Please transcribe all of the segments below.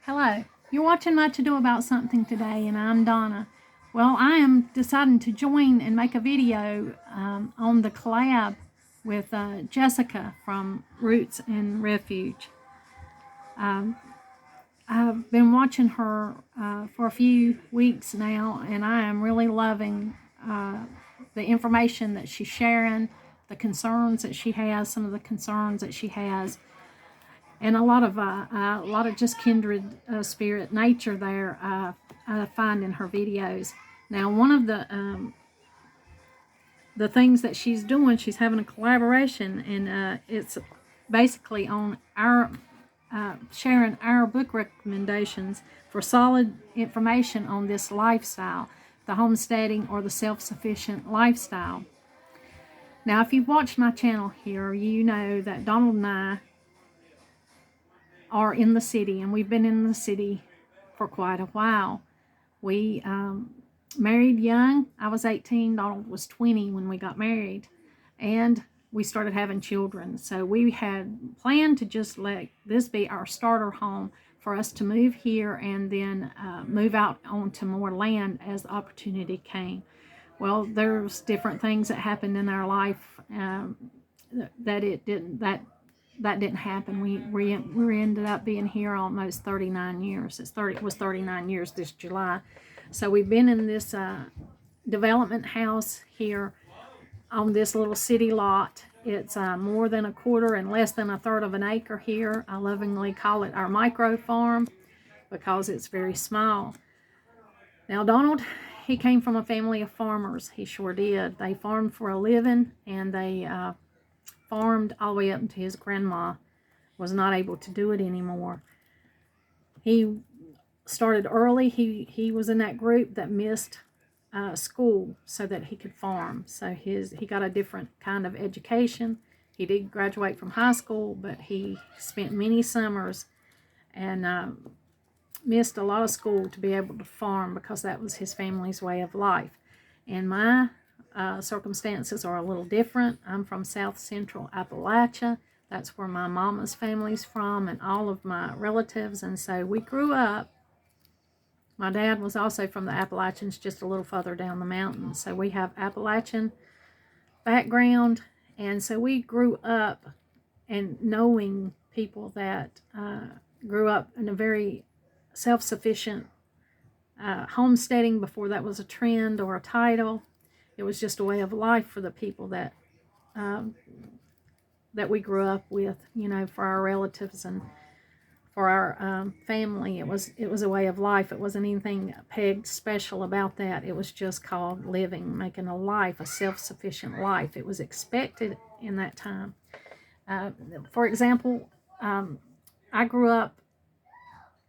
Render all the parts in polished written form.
Hello, you're watching Much Ado About Something today, and I'm Donna. Well, I am deciding to join and make a video on the collab with Jessica from Roots and Refuge. I've been watching her for a few weeks now, and I am really loving the information that she's sharing, the concerns that she has, some of the concerns that she has, and a lot of just kindred spirit nature there I find in her videos. Now, one of the things that she's doing, she's having a collaboration, and it's basically on our sharing our book recommendations for solid information on this lifestyle, the homesteading or the self-sufficient lifestyle. Now, if you've watched my channel here, you know that Donald and I are in the city, and we've been in the city for quite a while. We married young. I was 18, Donald was 20 when we got married, and we started having children. So we had planned to just let this be our starter home for us to move here and then move out onto more land as the opportunity came. Well, there's different things that happened in our life that didn't happen. We ended up being here almost 39 years. It was 39 years this July. So we've been in this development house here on this little city lot. It's more than a quarter and less than a third of an acre here. I lovingly call it our micro farm because it's very small. Now, Donald, he came from a family of farmers. He sure did. They farmed for a living, and they farmed all the way up until his grandma was not able to do it anymore. He started early. He was in that group that missed school so that he could farm. So he got a different kind of education. He did graduate from high school, but he spent many summers and missed a lot of school to be able to farm because that was his family's way of life. And my circumstances are a little different. I'm from South Central Appalachia. That's where my mama's family's from and all of my relatives. And so we grew up. My dad was also from the Appalachians, just a little further down the mountain. So we have Appalachian background. And so we grew up and knowing people that grew up in a very self-sufficient homesteading before that was a trend or a title. It was just a way of life for the people that we grew up with, for our relatives and for our family. It was a way of life. It wasn't anything pegged special about that. It was just called living, making a life, a self-sufficient life. It was expected in that time. For example, I grew up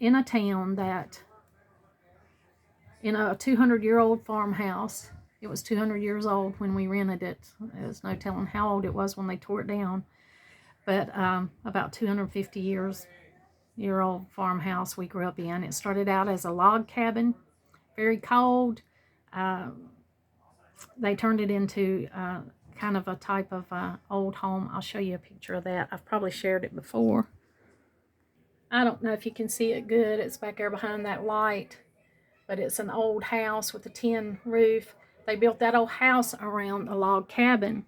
in a town that, in a 200-year-old farmhouse. It was 200 years old when we rented it. There's no telling how old it was when they tore it down. But about 250-year-old farmhouse we grew up in. It started out as a log cabin, very cold. They turned it into kind of a type of old home. I'll show you a picture of that. I've probably shared it before. I don't know if you can see it good. It's back there behind that light. But it's an old house with a tin roof. They built that old house around a log cabin.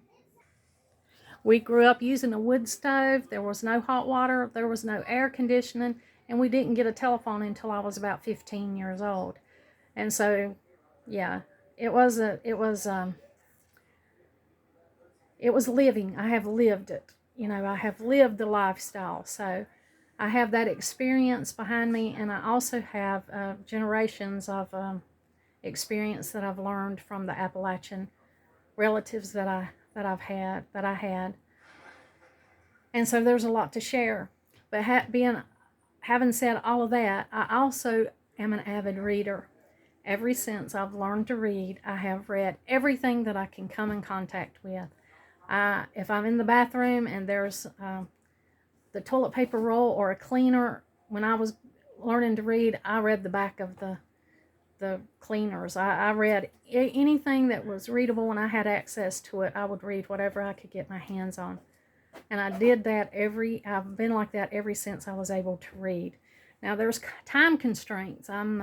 We grew up using a wood stove. There was no hot water. There was no air conditioning. And we didn't get a telephone until I was about 15 years old. And so, yeah, it was living. I have lived it. I have lived the lifestyle. So I have that experience behind me, and I also have generations of experience that I've learned from the Appalachian relatives that I had. And so there's a lot to share. But having said all of that, I also am an avid reader. Ever since I've learned to read, I have read everything that I can come in contact with. If I'm in the bathroom and there's the toilet paper roll or a cleaner, when I was learning to read, I read the back of the cleaners. I read anything that was readable. When I had access to it, I would read whatever I could get my hands on. And I did that I've been like that ever since I was able to read. Now, there's time constraints. I'm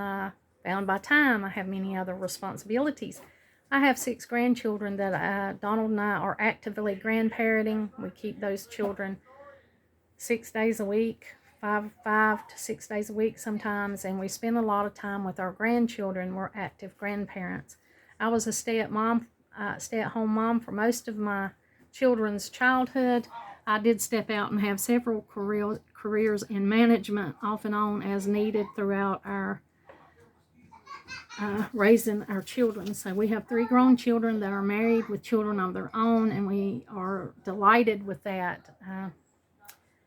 bound by time. I have many other responsibilities. I have 6 grandchildren that Donald and I are actively grandparenting. We keep those children 6 days a week, 5 to 6 days a week sometimes, and we spend a lot of time with our grandchildren. We're active grandparents. I was a stay-at-home mom for most of my children's childhood. I did step out and have several careers in management off and on as needed throughout our raising our children. So we have 3 grown children that are married with children of their own, and we are delighted with that,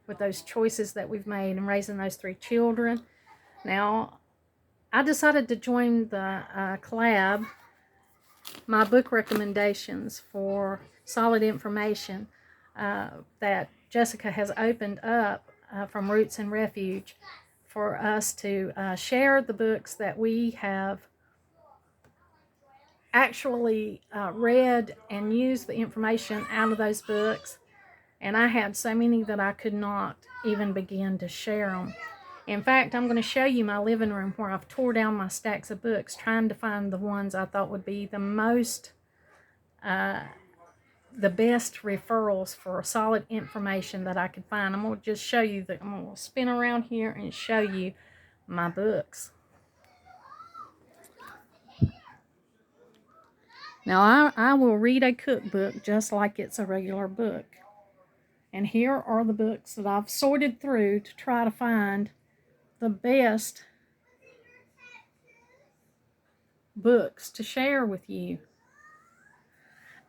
with those choices that we've made in raising those 3 children. Now, I decided to join the collab, my book recommendations for solid information that Jessica has opened up from Roots and Refuge for us to share the books that we have actually read and used the information out of those books. And I had so many that I could not even begin to share them. In fact, I'm going to show you my living room where I've tore down my stacks of books trying to find the ones I thought would be the most, the best referrals for solid information that I could find. I'm going to just show you, I'm going to spin around here and show you my books. Now, I will read a cookbook just like it's a regular book. And here are the books that I've sorted through to try to find the best books to share with you.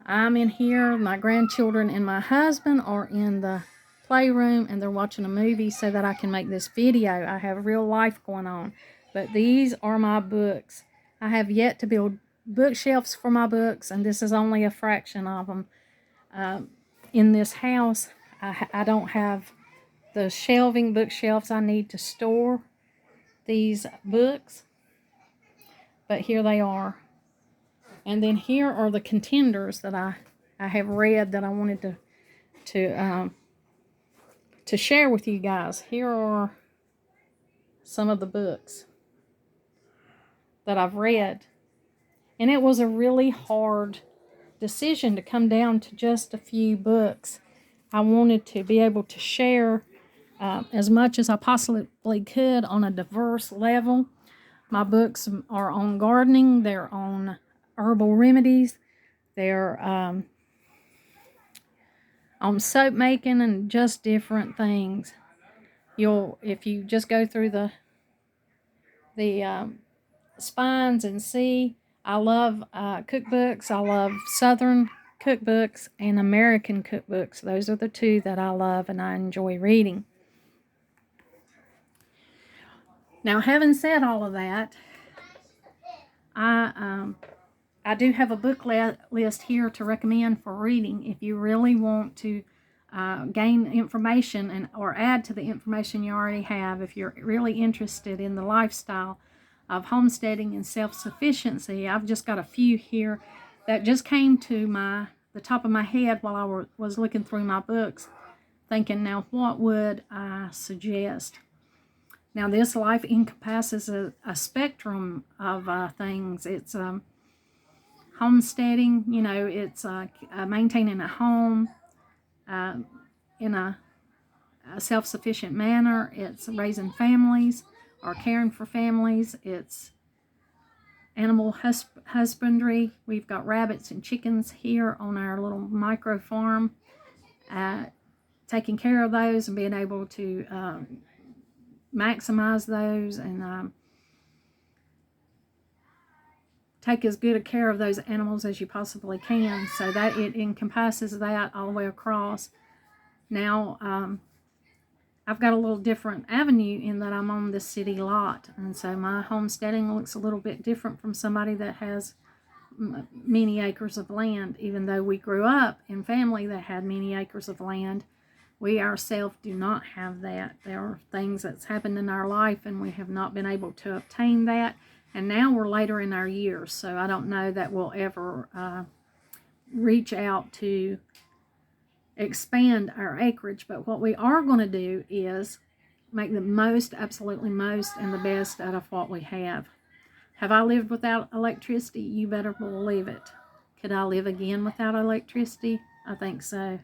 I'm in here, my grandchildren and my husband are in the playroom and they're watching a movie so that I can make this video. I have real life going on. But these are my books. I have yet to build bookshelves for my books, and this is only a fraction of them. In this house, I don't have the shelving bookshelves I need to store these books, but here they are. And then here are the contenders that I have read that I wanted to share with you guys. Here are some of the books that I've read. And it was a really hard decision to come down to just a few books. I wanted to be able to share as much as I possibly could on a diverse level. My books are on gardening, they're on herbal remedies, they're on soap making and just different things. If you just go through the spines and see, I love cookbooks. I love Southern cookbooks and American cookbooks. Those are the 2 that I love and I enjoy reading. Now, having said all of that, I do have a book list here to recommend for reading if you really want to gain information or add to the information you already have. If you're really interested in the lifestyle of homesteading and self-sufficiency, I've just got a few here that just came to the top of my head while I was looking through my books, thinking, now what would I suggest? Now, this life encompasses a spectrum of things. It's homesteading, it's maintaining a home in a self-sufficient manner. It's raising families or caring for families. It's animal husbandry. We've got rabbits and chickens here on our little micro farm. Taking care of those and being able to maximize those and take as good a care of those animals as you possibly can. So that it encompasses that all the way across. Now, I've got a little different avenue in that I'm on this city lot, and so my homesteading looks a little bit different from somebody that has many acres of land. Even though we grew up in family that had many acres of land, we ourselves do not have that. There are things that's happened in our life and we have not been able to obtain that, and now we're later in our years, so I don't know that we'll ever reach out to expand our acreage. But what we are going to do is make the most, absolutely most, and the best out of what we have. Have I lived without electricity? You better believe it. Could I live again without electricity? I think so.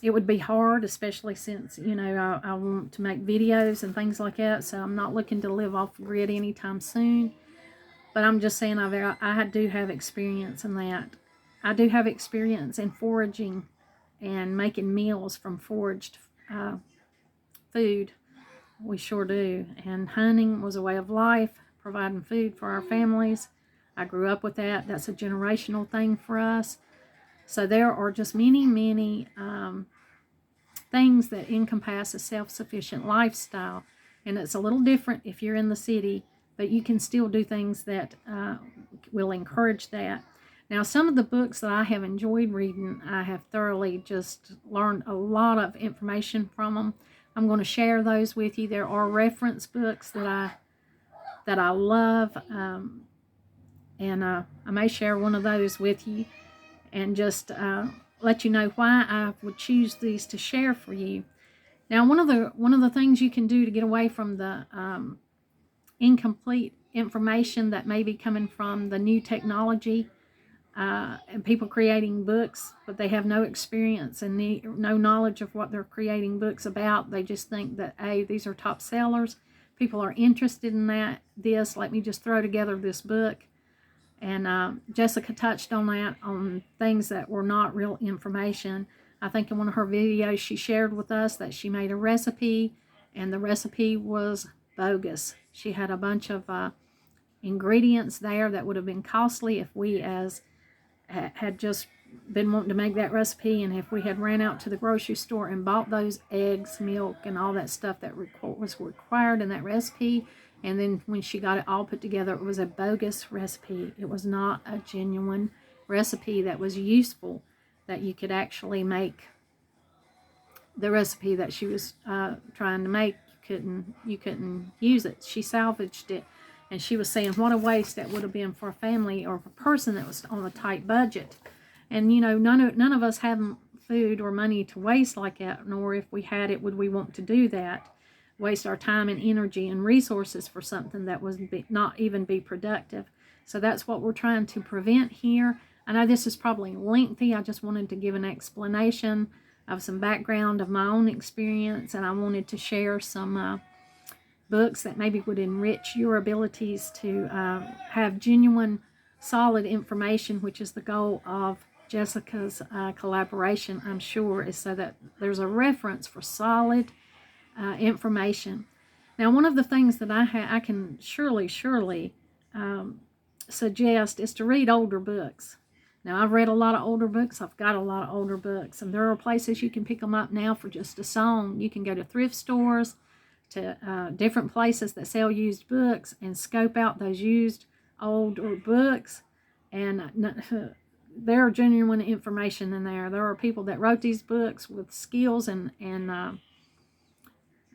It would be hard, especially since, I want to make videos and things like that, so I'm not looking to live off the grid anytime soon. But I'm just saying I do have experience in that. I do have experience in foraging and making meals from foraged food. We sure do. And hunting was a way of life, providing food for our families. I grew up with that. That's a generational thing for us. So there are just many, many things that encompass a self-sufficient lifestyle. And it's a little different if you're in the city, but you can still do things that will encourage that. Now, some of the books that I have enjoyed reading, I have thoroughly just learned a lot of information from them. I'm going to share those with you. There are reference books that I love, and I may share one of those with you, and just let you know why I would choose these to share for you. Now, one of the things you can do to get away from the incomplete information that may be coming from the new technology and people creating books, but they have no experience and no knowledge of what they're creating books about. They just think that, hey, these are top sellers. People are interested in this. Let me just throw together this book. And Jessica touched on that, on things that were not real information. I think in one of her videos she shared with us that she made a recipe, and the recipe was bogus. She had a bunch of ingredients there that would have been costly if we had just been wanting to make that recipe, and if we had ran out to the grocery store and bought those eggs, milk, and all that stuff that was required in that recipe, and then when she got it all put together, it was a bogus recipe. It was not a genuine recipe that was useful, that you could actually make the recipe that she was trying to make. You couldn't use it. She salvaged it, and she was saying what a waste that would have been for a family or a person that was on a tight budget. And none of us have food or money to waste like that, nor if we had it would we want to do that, waste our time and energy and resources for something that would not even be productive. So that's what we're trying to prevent here. I know this is probably lengthy. I just wanted to give an explanation of some background of my own experience, and I wanted to share some books that maybe would enrich your abilities to have genuine, solid information, which is the goal of Jessica's collaboration, I'm sure, is so that there's a reference for solid information. Now, one of the things that I can surely suggest is to read older books. Now, I've read a lot of older books. I've got a lot of older books, and there are places you can pick them up now for just a song. You can go to thrift stores, to different places that sell used books, and scope out those used older books, and there are genuine information in there. There are people that wrote these books with skills and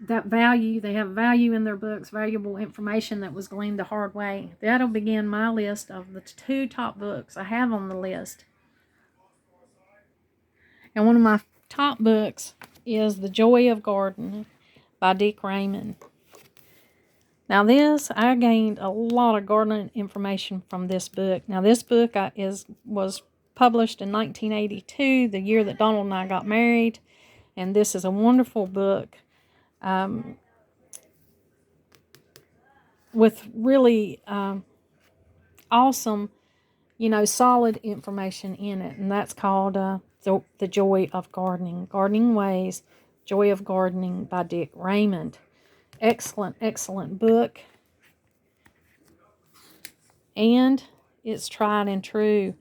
that value. They have value in their books, valuable information that was gleaned the hard way. That'll begin my list of the 2 top books I have on the list. And one of my top books is The Joy of Gardening by Dick Raymond. Now I gained a lot of gardening information from this book. Now this book was published in 1982, the year that Donald and I got married, and this is a wonderful book with really awesome, solid information in it, and that's called The Joy of Gardening, Gardening Ways, Joy of Gardening by Dick Raymond. Excellent book, and it's tried and true,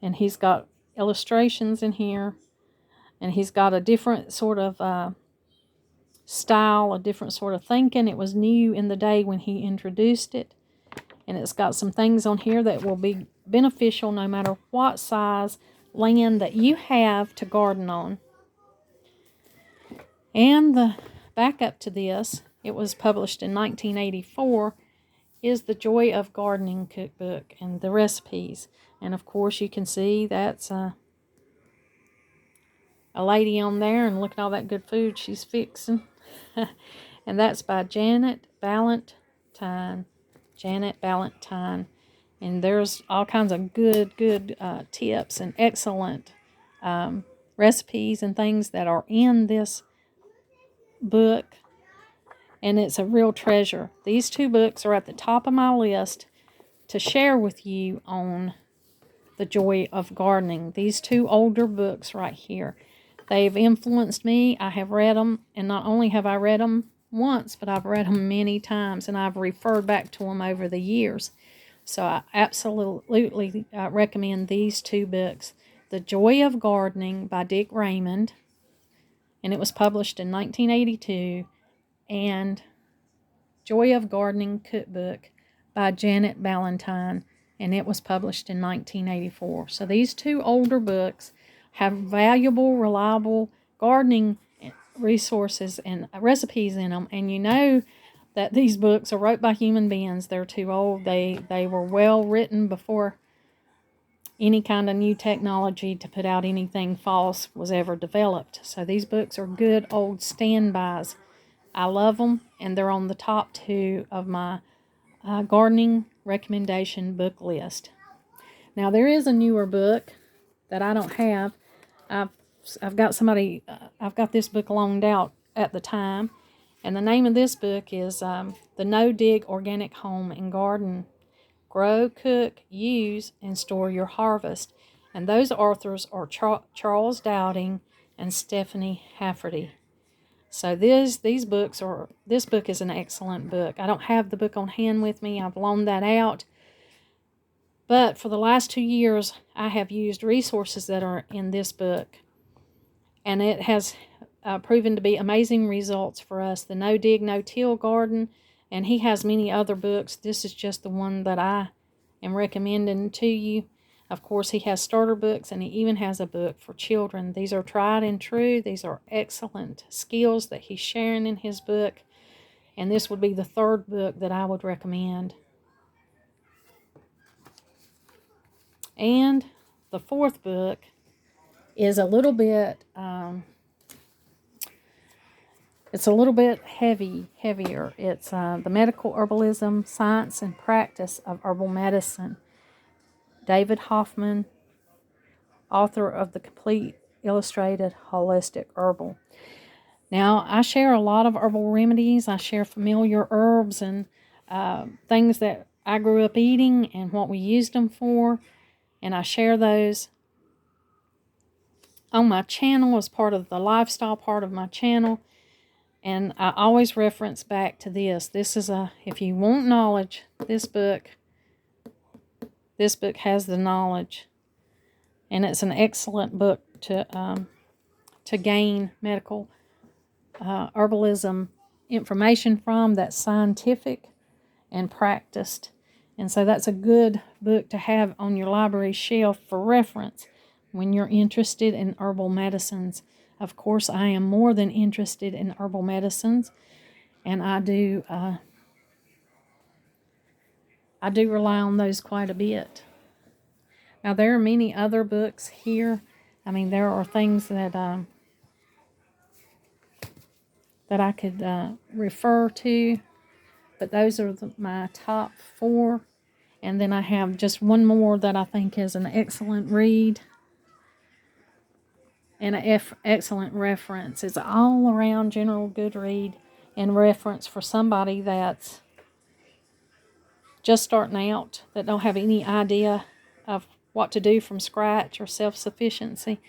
and he's got illustrations in here, and he's got a different sort of style, a different sort of thinking. It was new in the day when he introduced it, and it's got some things on here that will be beneficial no matter what size land that you have to garden on. And the backup to this, it was published in 1984, is the Joy of Gardening Cookbook and the recipes. And of course you can see that's a lady on there, and look at all that good food she's fixing. And that's by Janet Ballantyne. Janet Ballantyne. And there's all kinds of good tips and excellent recipes and things that are in this book. And it's a real treasure. These two books are at the top of my list to share with you on the Joy of Gardening. These two older books right here. They've influenced me. I have read them, and not only have I read them once, but I've read them many times, and I've referred back to them over the years. So I absolutely recommend these two books. The Joy of Gardening by Dick Raymond, and it was published in 1982, and Joy of Gardening Cookbook by Janet Ballantyne, and it was published in 1984. So these two older books have valuable, reliable gardening resources and recipes in them, and you know that these books are wrote by human beings. They're too old. They were well written before any kind of new technology to put out anything false was ever developed. So these books are good old standbys. I love them, and they're on the top two of my gardening recommendation book list. Now, there is a newer book that I don't have. I've got this book loaned out at the time, and the name of this book is The No-Dig Organic Home and Garden. Grow, cook, use, and store your harvest. And those authors are Charles Dowding and Stephanie Hafferty. So this book is an excellent book. I don't have the book on hand with me. I've loaned that out. But for the last 2 years, I have used resources that are in this book. And it has proven to be amazing results for us. The No-Dig, No-Till Garden. And he has many other books. This is just the one that I am recommending to you. Of course, he has starter books, and he even has a book for children. These are tried and true. These are excellent skills that he's sharing in his book. And this would be the third book that I would recommend. And the fourth book is a little bit, it's a little bit heavier. It's The Medical Herbalism, Science and Practice of Herbal Medicine. David Hoffman, author of the Complete Illustrated Holistic Herbal. Now, I share a lot of herbal remedies. I share familiar herbs and things that I grew up eating and what we used them for. And I share those on my channel as part of the lifestyle part of my channel. And I always reference back to this. This is if you want knowledge, this book has the knowledge. And it's an excellent book to gain medical herbalism information from that's scientific and practiced. And so that's a good book to have on your library shelf for reference when you're interested in herbal medicines. Of course, I am more than interested in herbal medicines, and I do rely on those quite a bit. Now, there are many other books here. I mean, there are things that I could refer to, but those are my top 4. And then I have just one more that I think is an excellent read and an excellent reference. It's all around general good read and reference for somebody that's just starting out, that don't have any idea of what to do from scratch or self-sufficiency.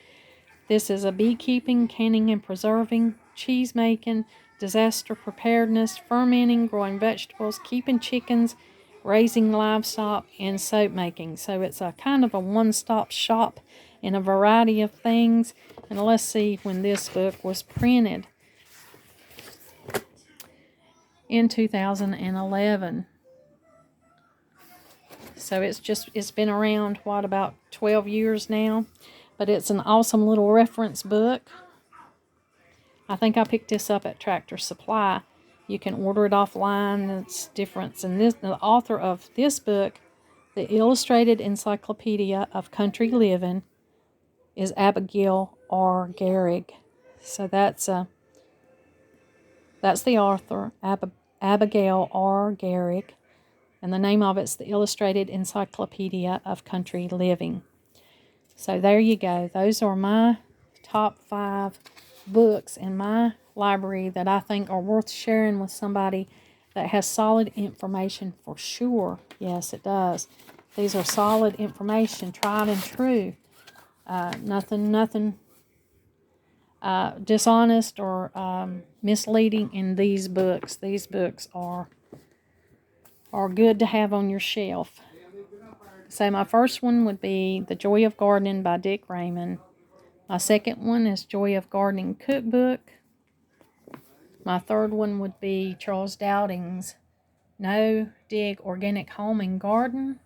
This is a beekeeping, canning and preserving, cheese making, disaster preparedness, fermenting, growing vegetables, keeping chickens, raising livestock, and soap making. So it's a kind of a one-stop shop in a variety of things. And let's see when this book was printed. In 2011. So it's been around, about 12 years now. But it's an awesome little reference book. I think I picked this up at Tractor Supply. You can order it offline. It's different. And the author of this book, The Illustrated Encyclopedia of Country Living, is Abigail R. Gehrig. So that's the author, Abigail R. Gehrig, and the name of it's the Illustrated Encyclopedia of Country Living. So there you go. Those are my top 5 books in my library that I think are worth sharing with somebody that has solid information for sure. Yes, it does. These are solid information, tried and true. Nothing dishonest or misleading in these books. These books are good to have on your shelf. So my first one would be The Joy of Gardening by Dick Raymond. My second one is Joy of Gardening Cookbook. My third one would be Charles Dowding's No Dig Organic Home and Garden.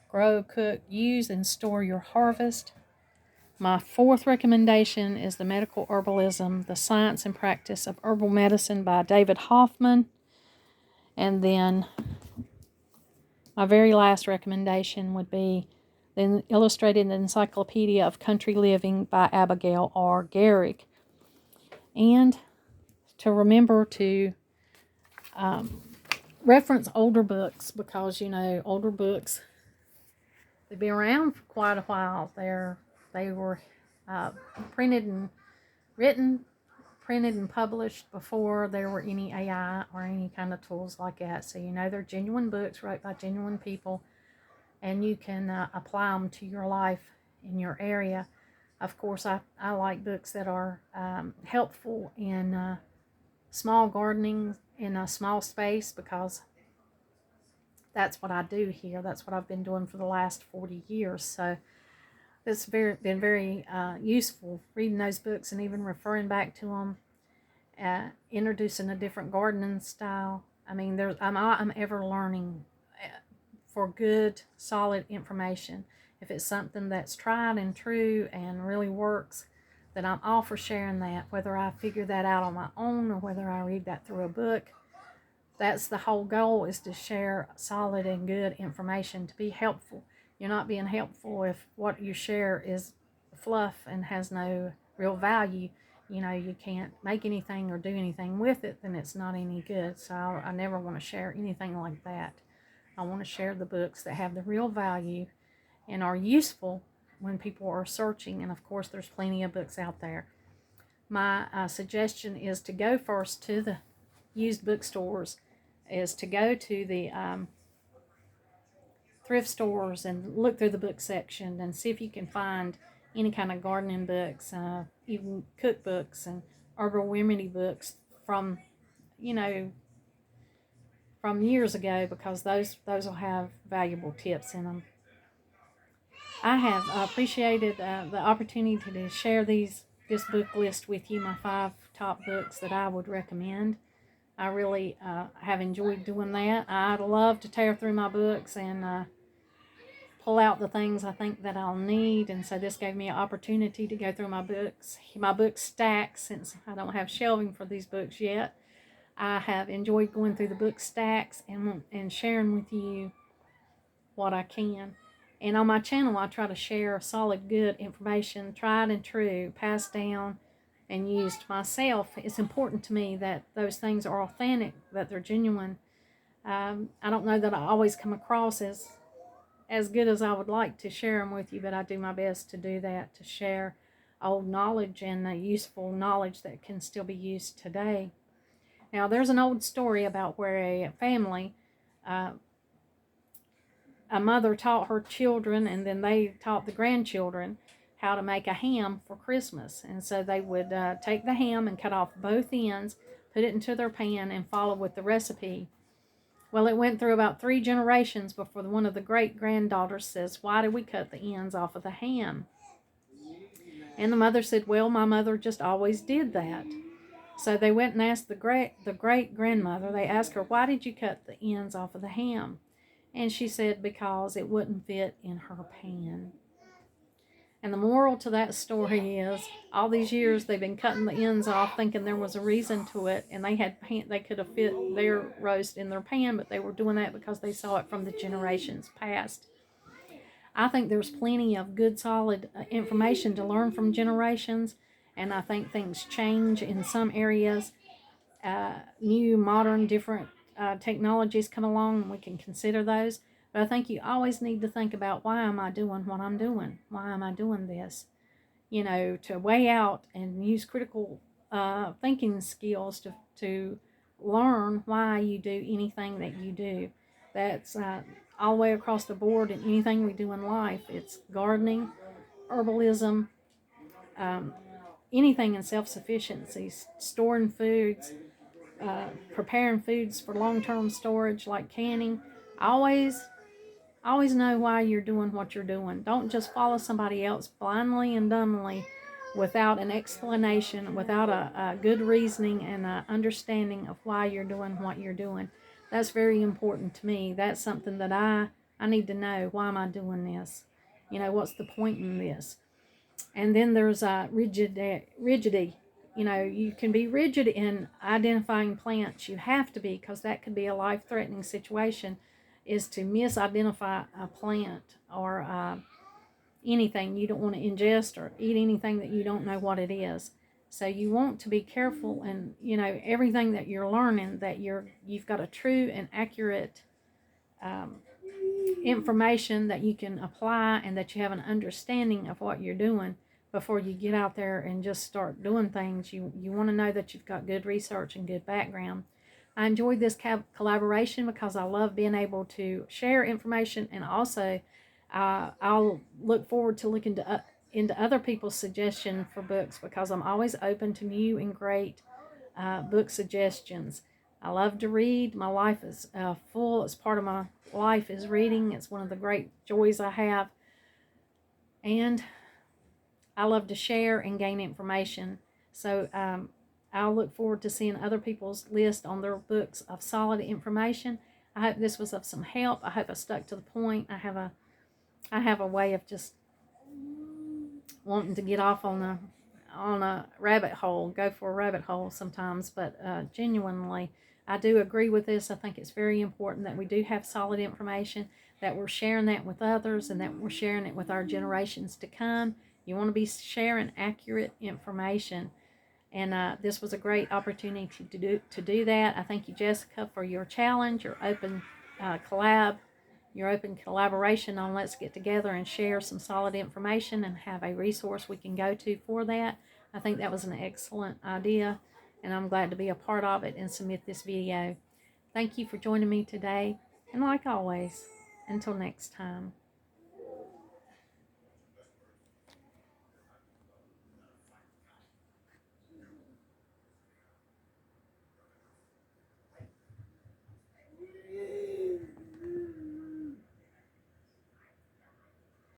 Grow, cook, use, and store your harvest. My fourth recommendation is The Medical Herbalism, The Science and Practice of Herbal Medicine by David Hoffman. And then my very last recommendation would be The Illustrated Encyclopedia of Country Living by Abigail R. Gehrig. And to remember to reference older books, because, older books, they've been around for quite a while. They were printed and published before there were any AI or any kind of tools like that. So they're genuine books wrote by genuine people, and you can apply them to your life in your area. Of course, I like books that are helpful in small gardening in a small space, because that's what I do here. That's what I've been doing for the last 40 years. So it's been very useful reading those books and even referring back to them, introducing a different gardening style. I mean, I'm ever learning for good, solid information. If it's something that's tried and true and really works, then I'm all for sharing that, whether I figure that out on my own or whether I read that through a book. That's the whole goal, is to share solid and good information, to be helpful. You're not being helpful if what you share is fluff and has no real value. You can't make anything or do anything with it, then it's not any good. So I never want to share anything like that. I want to share the books that have the real value and are useful when people are searching. And of course, there's plenty of books out there. My suggestion is to go first to the used bookstores, is to go to the thrift stores and look through the book section and see if you can find any kind of gardening books, even cookbooks and herbal remedy books from years ago, because those will have valuable tips in them. I have appreciated the opportunity to share this book list with you, my 5 top books that I would recommend. I really have enjoyed doing that. I'd love to tear through my books and pull out the things I think that I'll need, and so this gave me an opportunity to go through my book stack, since I don't have shelving for these books yet. I have enjoyed going through the book stacks and sharing with you what I can. And on my channel, I try to share solid, good information, tried and true, passed down and used myself. It's important to me that those things are authentic, that they're genuine. I don't know that I always come across as good as I would like to share them with you, but I do my best to do that, to share old knowledge and useful knowledge that can still be used today. Now, there's an old story about where a family, a mother taught her children, and then they taught the grandchildren how to make a ham for Christmas. And so they would take the ham and cut off both ends, put it into their pan, and follow with the recipe. Well, it went through about 3 generations before one of the great-granddaughters says, "Why did we cut the ends off of the ham?" And the mother said, "Well, my mother just always did that." So they went and asked the great-grandmother, they asked her, "Why did you cut the ends off of the ham?" And she said, "Because it wouldn't fit in her pan." And the moral to that story is, all these years they've been cutting the ends off thinking there was a reason to it, and they could have fit their roast in their pan, but they were doing that because they saw it from the generations past. I think there's plenty of good, solid information to learn from generations, and I think things change in some areas. New, modern, different technologies come along, and we can consider those. But I think you always need to think about, why am I doing what I'm doing? Why am I doing this? You know, to weigh out and use critical thinking skills to learn why you do anything that you do. That's all the way across the board in anything we do in life. It's gardening, herbalism, um, anything in self-sufficiency, storing foods, preparing foods for long-term storage like canning. Always know why you're doing what you're doing. Don't just follow somebody else blindly and dumbly without an explanation, without a good reasoning and a understanding of why you're doing what you're doing. That's very important to me. That's something that I need to know. Why am I doing this? You know, what's the point in this? And then there's rigidity. You know, you can be rigid in identifying plants. You have to be, because that could be a life-threatening situation, is to misidentify a plant or anything. You don't want to ingest or eat anything that you don't know what it is. So you want to be careful, and you know, everything that you're learning, that you've got a true and accurate information that you can apply, and that you have an understanding of what you're doing before you get out there and just start doing things. You want to know that you've got good research and good background. I enjoyed this collaboration because I love being able to share information, and also I'll look forward to looking into other people's suggestions for books, because I'm always open to new and great book suggestions. I love to read. My life is full. It's part of my life is reading. It's one of the great joys I have. And I love to share and gain information. So I'll look forward to seeing other people's list on their books of solid information. I hope this was of some help. I hope I stuck to the point. I have a way of just wanting to get off on a rabbit hole, go for a rabbit hole sometimes, but genuinely, I do agree with this. I think it's very important that we do have solid information, that we're sharing that with others, and that we're sharing it with our generations to come. You want to be sharing accurate information, and this was a great opportunity to do that. I thank you, Jessica, for your challenge, your open collaboration on let's get together and share some solid information and have a resource we can go to for that. I think that was an excellent idea, and I'm glad to be a part of it and submit this video. Thank you for joining me today, and like always, until next time.